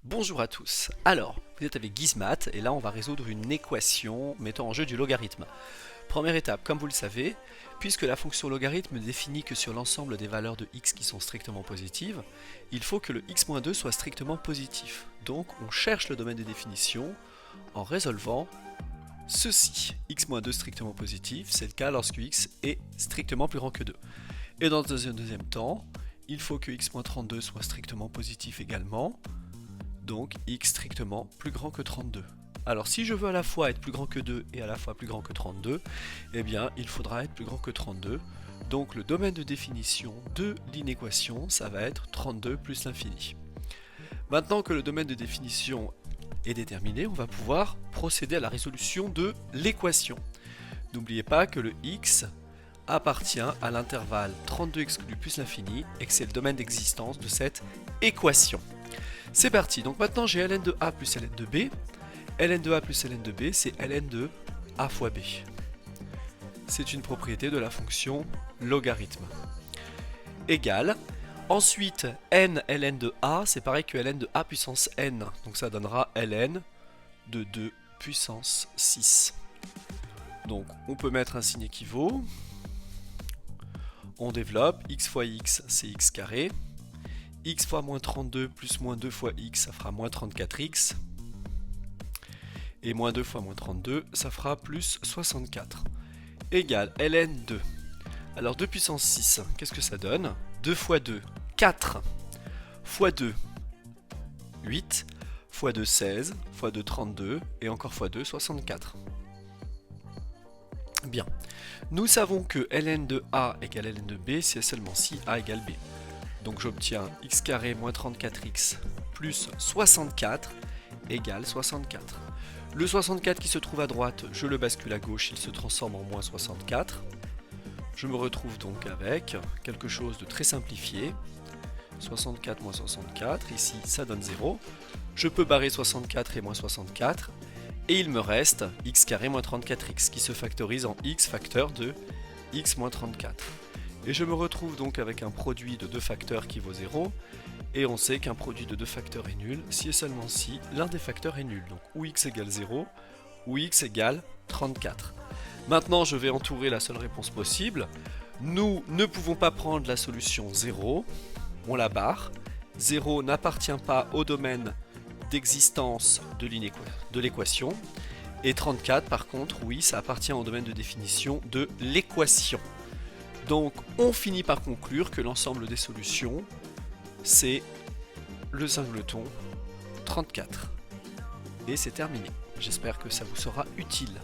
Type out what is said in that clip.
Bonjour à tous. Alors, vous êtes avec Gizmat et là on va résoudre une équation mettant en jeu du logarithme. Première étape, comme vous le savez, puisque la fonction logarithme ne définit que sur l'ensemble des valeurs de x qui sont strictement positives, il faut que le x-2 soit strictement positif. Donc on cherche le domaine de définition en résolvant ceci. x-2 strictement positif, c'est le cas lorsque x est strictement plus grand que 2. Et dans un deuxième temps, il faut que x-32 soit strictement positif également, donc x strictement plus grand que 32. Alors si je veux à la fois être plus grand que 2 et à la fois plus grand que 32, eh bien il faudra être plus grand que 32. Donc le domaine de définition de l'inéquation, ça va être 32 plus l'infini. Maintenant que le domaine de définition est déterminé, on va pouvoir procéder à la résolution de l'équation. N'oubliez pas que le x appartient à l'intervalle 32 exclu plus l'infini et que c'est le domaine d'existence de cette équation. C'est parti, donc maintenant j'ai ln de a plus ln de b. Ln de a plus ln de b, c'est ln de a fois b. C'est une propriété de la fonction logarithme. Égale. Ensuite, n ln de a, c'est pareil que ln de a puissance n. Donc ça donnera ln de 2 puissance 6. Donc on peut mettre un signe équivaut. On développe, x fois x, c'est x carré. X fois moins 32 plus moins 2 fois x, ça fera moins 34x. Et moins 2 fois moins 32, ça fera plus 64. Égale ln 2. Alors 2 puissance 6, qu'est-ce que ça donne? 2 fois 2, 4. Fois 2, 8. Fois 2, 16. Fois 2, 32. Et encore fois 2, 64. Bien. Nous savons que ln de a égale ln de b, c'est seulement si a égale b. Donc j'obtiens x carré moins 34x plus 64 égale 64. Le 64 qui se trouve à droite, je le bascule à gauche, il se transforme en moins 64. Je me retrouve donc avec quelque chose de très simplifié. 64 moins 64, ici ça donne 0. Je peux barrer 64 et moins 64. Et il me reste x carré moins 34x qui se factorise en x facteur de x moins 34. Et je me retrouve donc avec un produit de deux facteurs qui vaut 0. Et on sait qu'un produit de deux facteurs est nul si et seulement si l'un des facteurs est nul. Donc ou x égale 0 ou x égale 34. Maintenant je vais entourer la seule réponse possible. Nous ne pouvons pas prendre la solution 0. On la barre. 0 n'appartient pas au domaine d'existence de l'équation. Et 34 par contre, oui, ça appartient au domaine de définition de l'équation. Donc on finit par conclure que l'ensemble des solutions, c'est le singleton 34. Et c'est terminé. J'espère que ça vous sera utile.